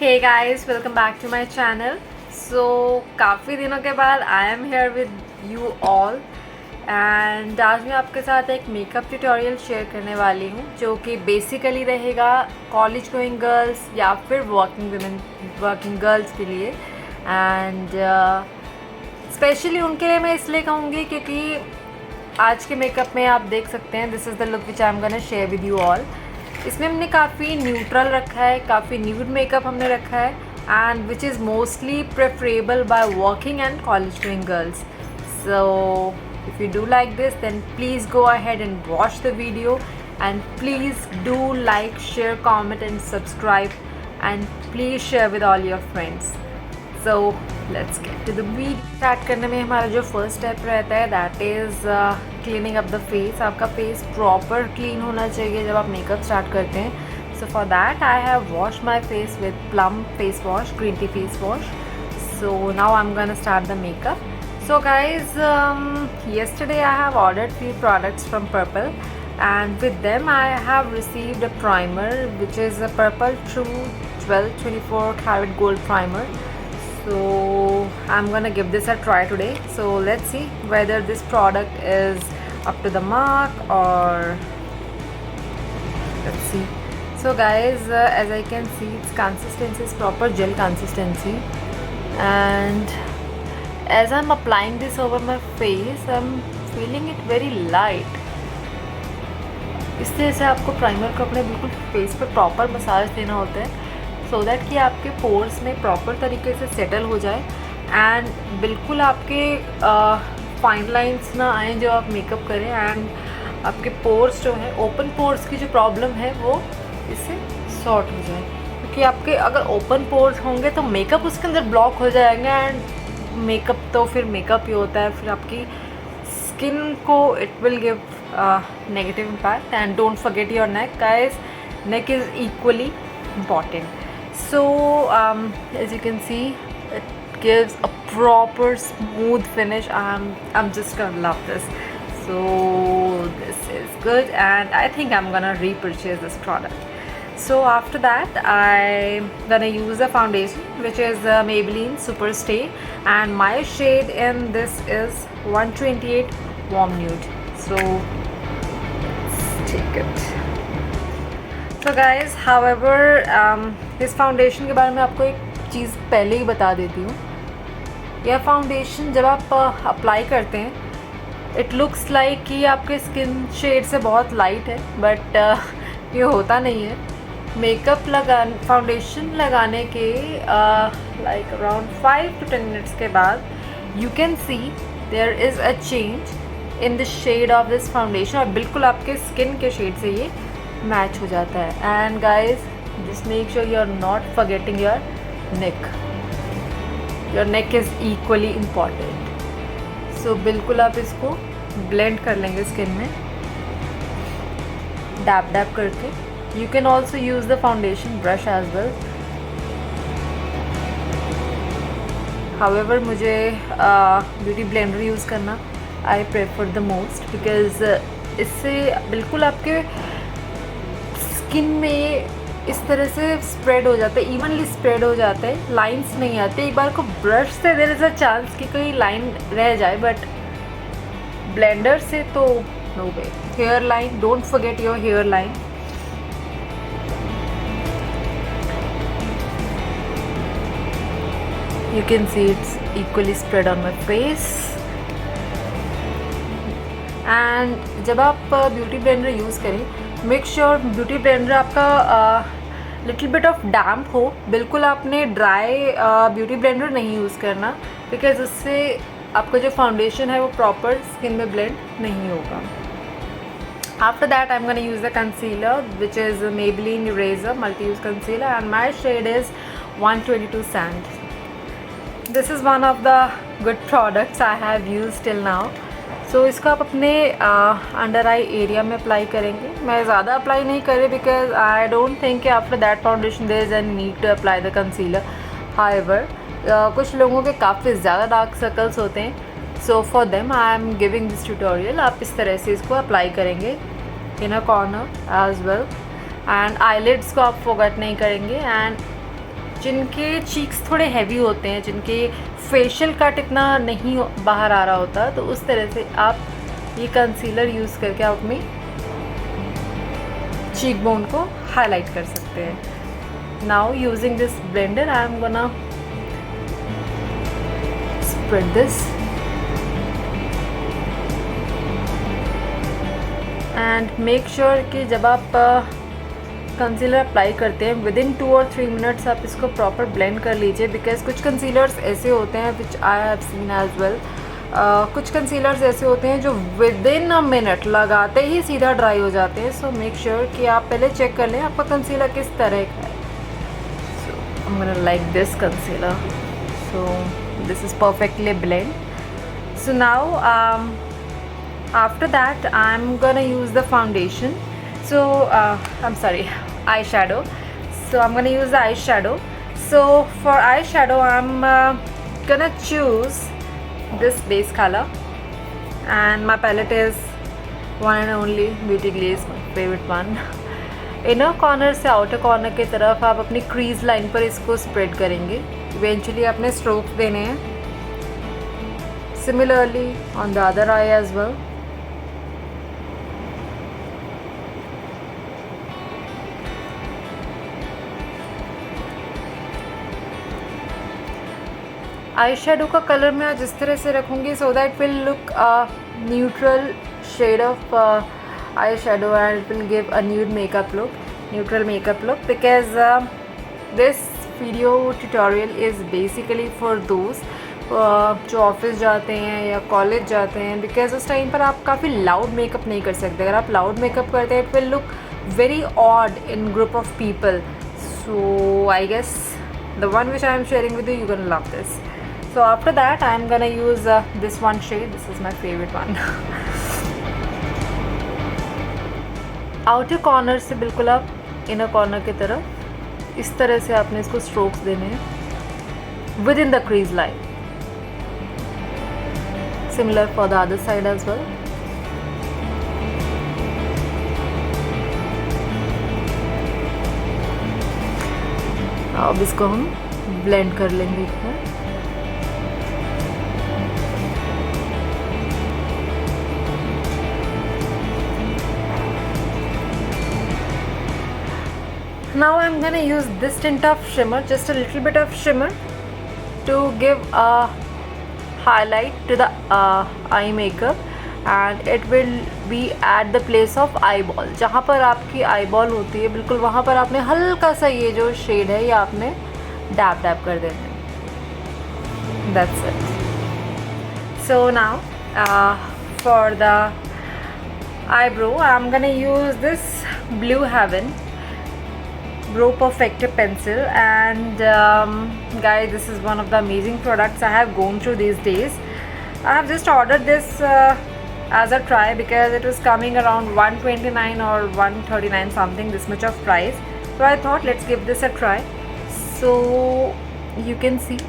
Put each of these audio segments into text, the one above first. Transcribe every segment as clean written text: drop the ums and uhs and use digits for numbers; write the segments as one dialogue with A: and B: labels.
A: Hey guys, welcome back to my channel. So काफ़ी दिनों के बाद I am here with you all and आज मैं आपके साथ एक मेकअप ट्यूटोरियल शेयर करने वाली हूँ जो कि बेसिकली रहेगा कॉलेज गोइंग गर्ल्स या फिर वर्किंग गर्ल्स के लिए एंड स्पेशली उनके लिए मैं इसलिए कहूँगी क्योंकि आज के मेकअप में आप देख सकते हैं this is the look which I am gonna share with you all. इसमें हमने काफ़ी न्यूट्रल रखा है, काफ़ी न्यूड मेकअप हमने रखा है and which is mostly preferable by working and college going girls. So if you do like this, then please go ahead and watch the video and please do like, share, comment and subscribe and please share with all your friends. So let's get to the video. Start करने में हमारा जो first step रहता है that is cleaning up the face. आपका face proper clean होना चाहिए जब आप मेकअप स्टार्ट करते हैं। So for that I have wash my face with plum face wash, green tea face wash. So now I'm gonna start the makeup. So guys, yesterday I have ordered few products from Purple and with them I have received a primer which is a Purple True 1224 karat gold primer. So I'm gonna give this a try today. So let's see whether this product is up to the mark or let's see. So guys, as I can see its consistency is proper gel consistency and as I'm applying this over my face, I'm feeling it very light. इस तरह से आपको primer को अपने बिल्कुल face पर proper massage देना होता है सो दैट कि आपके पोर्स में प्रॉपर तरीके से सेटल हो जाए एंड बिल्कुल आपके फाइन लाइंस ना आए जो आप मेकअप करें एंड आपके पोर्स जो है ओपन पोर्स की जो प्रॉब्लम है वो इससे सॉर्ट हो जाए। क्योंकि आपके अगर ओपन पोर्स होंगे तो मेकअप उसके अंदर ब्लॉक हो जाएंगे एंड मेकअप तो फिर मेकअप ही होता है, फिर आपकी स्किन को it will give negative impact and don't forget your neck guys, neck is equally important. So as you can see it gives a proper smooth finish. I'm just gonna love this. So this is good and I think I'm gonna repurchase this product. So after that I'm gonna use a foundation which is Maybelline Super Stay and my shade in this is 128 Warm Nude. So let's take it. So guys, however इस foundation के बारे में आपको एक चीज़ पहले ही बता देती हूँ. यह फाउंडेशन जब आप अप्लाई करते हैं इट लुक्स लाइक कि आपके स्किन शेड से बहुत लाइट है बट ये होता नहीं है. मेकअप फाउंडेशन लगाने के लाइक अराउंड 5 to 10 मिनट्स के बाद you can see there is a change in the shade of this foundation और बिल्कुल आपके स्किन के शेड से ये मैच हो जाता है. And guys just make sure you are not forgetting your neck. Your neck is equally important. So बिल्कुल आप इसको ब्लेंड कर लेंगे स्किन में डैप डैप करके. You can also use the foundation brush as well. However, मुझे beauty blender use करना I prefer the most because इससे बिल्कुल आपके स्किन में इस तरह से स्प्रेड हो जाता है, इवनली स्प्रेड हो जाता है, लाइंस नहीं आते. एक बार को ब्रश से देयर इज़ अ चांस कि कोई लाइन रह जाए बट ब्लेंडर से तो no way. Hairline, don't forget your hairline. You can see it's equally spread on my face. And जब आप ब्यूटी ब्लेंडर यूज़ करें मेक श्योर ब्यूटी ब्लेंडर आपका लिटिल बिट ऑफ डैम्प हो. बिल्कुल आपने dry beauty blender नहीं use करना because उससे आपका जो फाउंडेशन है वो प्रॉपर स्किन में ब्लेंड नहीं होगा. After that I'm gonna use the concealer which is Maybelline Eraser Multi-Use Concealer and my shade is 122 Sand. This is one of the good products I have used till now. So इसको आप अपने under eye area में apply करेंगे. मैं ज़्यादा apply नहीं कर रही because I don't think after that foundation there is any need to apply the concealer. However कुछ लोगों के काफ़ी ज़्यादा डार्क सर्कल्स होते हैं so for them I am giving this tutorial. आप इस तरह से इसको अप्लाई करेंगे inner corner as well and eyelids को आप फोकट नहीं करेंगे एंड जिनके चीक्स थोड़े हैवी होते हैं, जिनके फेशियल कट इतना नहीं बाहर आ रहा होता, तो उस तरह से आप ये कंसीलर यूज़ करके आप अपनी चीक बोन को हाईलाइट कर सकते हैं। Now using this blender I am gonna spread this and make sure कि जब आप कंसीलर अप्लाई करते हैं विद इन 2 और 3 मिनट्स आप इसको प्रॉपर ब्लेंड कर लीजिए, बिकॉज कुछ कंसीलर्स ऐसे होते हैं which I have seen as well, कुछ कंसीलर्स ऐसे होते हैं जो विद इन अ मिनट लगाते ही सीधा ड्राई हो जाते हैं। सो मेक श्योर कि आप पहले चेक कर लें आपका कंसीलर किस तरह का है। So I am gonna like this concealer, so this is perfectly blend. So now after that I'm gonna use the foundation, so I'm sorry, eyeshadow. So I'm gonna use the eyeshadow. So for eyeshadow I'm gonna choose this base color, and my palette is one and only Beauty Glaze, my favorite one. Inner corner से outer corner की तरफ आप अपनी crease line पर इसको spread करेंगे। Eventually आपने strokes देने हैं, similarly on the other eye as well. Eyeshadow का कलर मैं आज इस तरह से रखूँगी so that will look neutral shade of eyeshadow and it will give a nude makeup look, neutral makeup look, because this video tutorial is basically for those जो office जाते हैं या कॉलेज जाते हैं, बिकॉज उस time पर आप काफ़ी लाउड मेकअप नहीं कर सकते। अगर आप लाउड मेकअप करते हैं it will look very odd in group of people. So I guess the one which I am sharing with you gonna love this. So after that I am gonna use this one shade. This is my favorite one. Outer corner से बिल्कुल आप inner corner की तरफ इस तरह से आपने इसको स्ट्रोक्स देने हैं within the crease line. Similar for the other side as well. अब इसको हम ब्लेंड कर लेंगे इतना. Now I'm gonna use this tint of shimmer, just a little bit of shimmer to give a highlight to the eye makeup, and it will be at the place of eyeball. जहाँ पर आपकी eyeball होती है बिल्कुल वहाँ पर आपने हल्का सा ये जो शेड है ये आपने डैब डैब कर देना है. That's it. So now for the eyebrow I'm gonna use this Blue Heaven Brow Perfector pencil, and guys, this is one of the amazing products I have gone through these days. I have just ordered this as a try because it was coming around 129 or 139 something, this much of price. So I thought let's give this a try. So you can see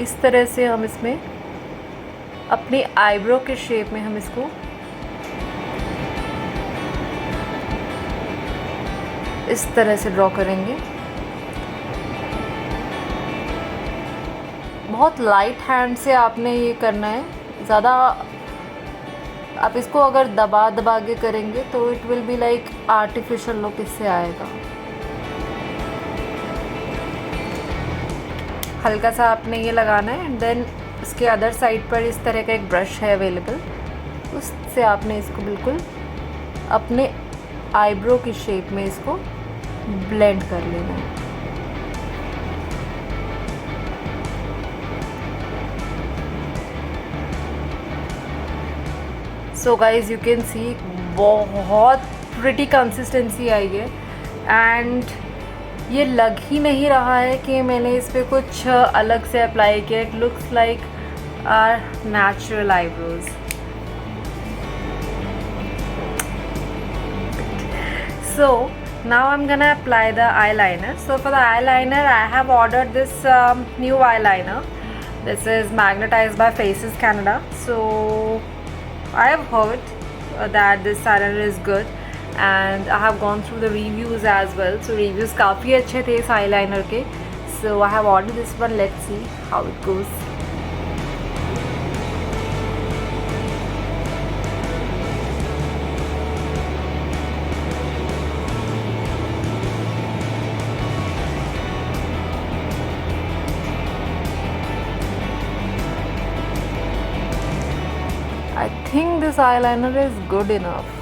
A: इस तरह से हम इसमें अपने eyebrow के shape में हम इसको इस तरह से ड्रॉ करेंगे. बहुत लाइट हैंड से आपने ये करना है. ज़्यादा आप इसको अगर दबा दबा के करेंगे तो it will be like artificial look इससे आएगा. हल्का सा आपने ये लगाना है एंड देन इसके अदर साइड पर इस तरह का एक ब्रश है अवेलेबल, उससे आपने इसको बिल्कुल अपने आईब्रो की शेप में इसको ब्लेंड कर लेना है. सो गाइज यू कैन सी बहुत प्रिटी कंसिस्टेंसी आई है एंड ये लग ही नहीं रहा है कि मैंने इस पर कुछ अलग से अप्लाई किया. It looks like our natural eyebrows. So now I'm gonna apply the eyeliner. So for the eyeliner I have ordered this new eyeliner. This is magnetized by Faces Canada. So I have heard that this eyeliner is good and I have gone through the reviews as well. So reviews काफ़ी अच्छे थे इस eyeliner के So I have ordered this one. Let's see how it goes. I think this eyeliner is good enough.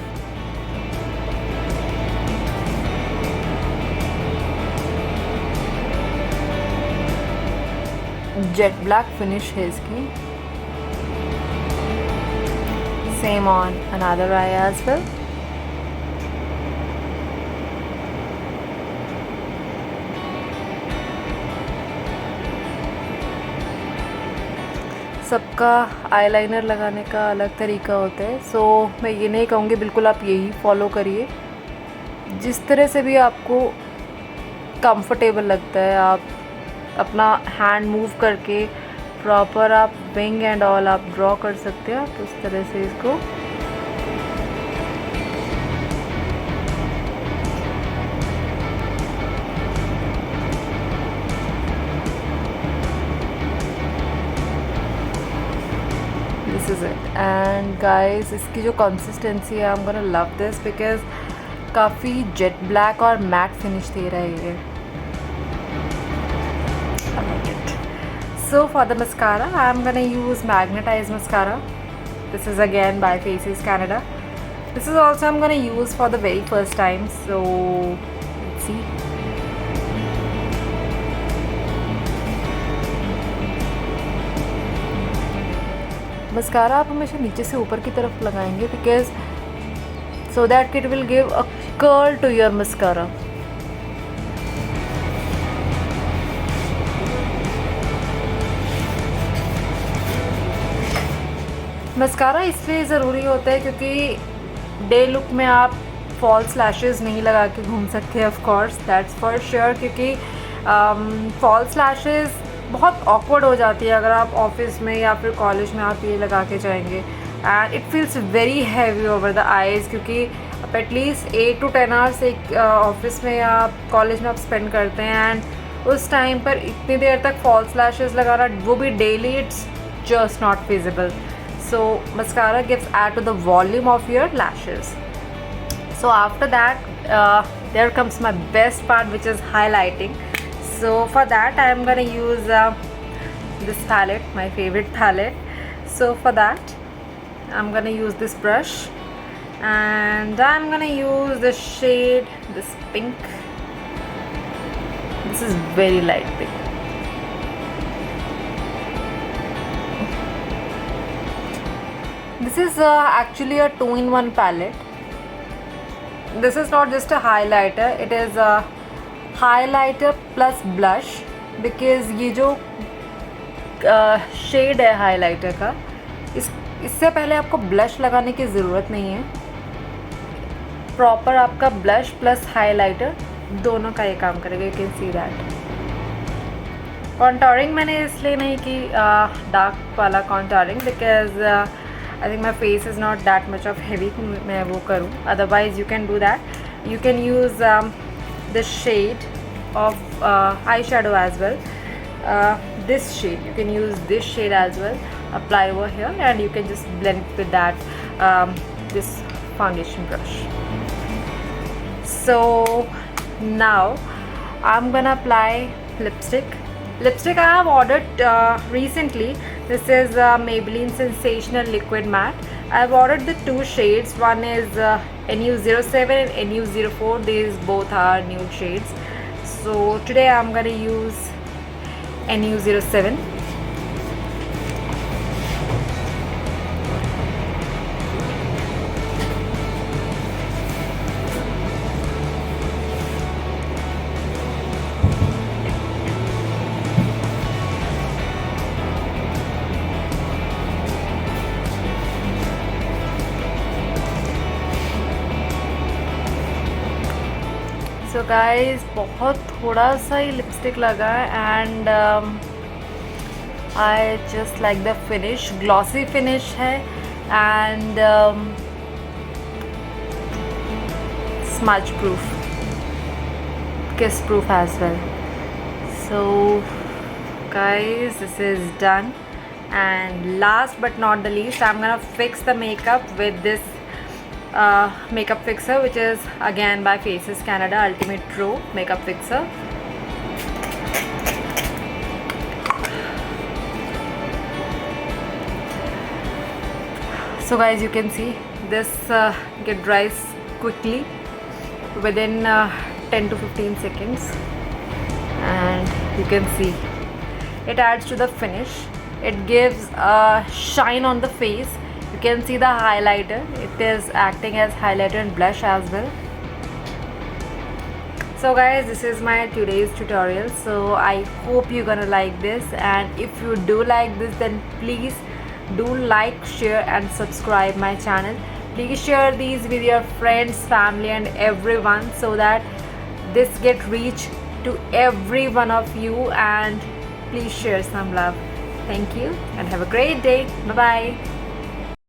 A: Jet black finish है इसकी. Same on another eye as well. सबका eyeliner लगाने का अलग तरीका होता है, सो मैं ये नहीं कहूँगी बिल्कुल आप यही फॉलो करिए. जिस तरह से भी आपको कंफर्टेबल लगता है आप अपना हैंड मूव करके प्रॉपर आप विंग एंड ऑल आप ड्रॉ कर सकते हैं. आप उस तरह से इसको this is it. And guys इसकी जो कंसिस्टेंसी है, आई am gonna love this because काफ़ी जेट ब्लैक और मैट फिनिश दे रहा है ये. So for the mascara, I am gonna use Magnetize mascara. This is again by Faces Canada. This is also I'm gonna use for the very first time. So let's see. Mascara आप हमेशा नीचे से ऊपर की तरफ लगाएंगे because so that it will give a curl to your mascara. Mascara इसलिए ज़रूरी होता है क्योंकि डे लुक में आप फॉल्स लैशेस नहीं लगा के घूम सकते. Of course that's for sure, क्योंकि फॉल्स लैशेस बहुत ऑकवर्ड हो जाती है अगर आप ऑफिस में या फिर कॉलेज में आप ये लगा के जाएंगे. And it feels very heavy over the eyes, क्योंकि आप एटलीस्ट 8 to 10 आवर्स एक ऑफिस में या कॉलेज में आप स्पेंड करते हैं. एंड उस टाइम पर इतनी देर तक फॉल्स लैशेस लगाना, वो भी daily, it's just not feasible. So mascara gives add to the volume of your lashes. So after that there comes my best part, which is highlighting. So for that I am gonna use this palette, my favorite palette. So for that I'm gonna use this brush and I'm gonna use the shade, this pink. This is very light pink. This is actually a 2-in-1 palette. This is not just a highlighter, it is a highlighter plus blush, because ये जो shade है highlighter का, इससे पहले आपको blush लगाने की ज़रूरत नहीं है. प्रॉपर आपका ब्लश प्लस हाइलाइटर दोनों का ये काम करेगा. You can see that. Contouring मैंने इसलिए नहीं की डार्क वाला contouring, because I think my face is not that much of heavy मैं वो करूँ. Otherwise you can do that. You can use this shade of eyeshadow as well. This shade, you can use this shade as well. Apply over here and you can just blend it with that this foundation brush. So now I'm gonna apply lipstick. Lipstick I have ordered recently. This is Maybelline Sensational Liquid Matte. I have ordered the 2 shades. One is NU07 and NU04. These both are nude shades. So today I'm gonna use NU07. So guys बहुत थोड़ा सा ही lipstick लगा है and I just like the finish. Glossy finish है and smudge proof, kiss proof as well. So guys, this is done, and last but not the least, I'm gonna fix the makeup with this makeup fixer, which is again by Faces Canada Ultimate Pro makeup fixer. So guys, you can see this get dries quickly within 10 to 15 seconds, and you can see it adds to the finish. It gives a shine on the face. You can see the highlighter. It is acting as highlighter and blush as well. So guys, this is my today's tutorial. So I hope you're gonna like this, and if you do like this, then please do like, share and subscribe my channel. Please share these with your friends, family and everyone, so that this get reach to every one of you, and please share some love. Thank you and have a great day. Bye bye.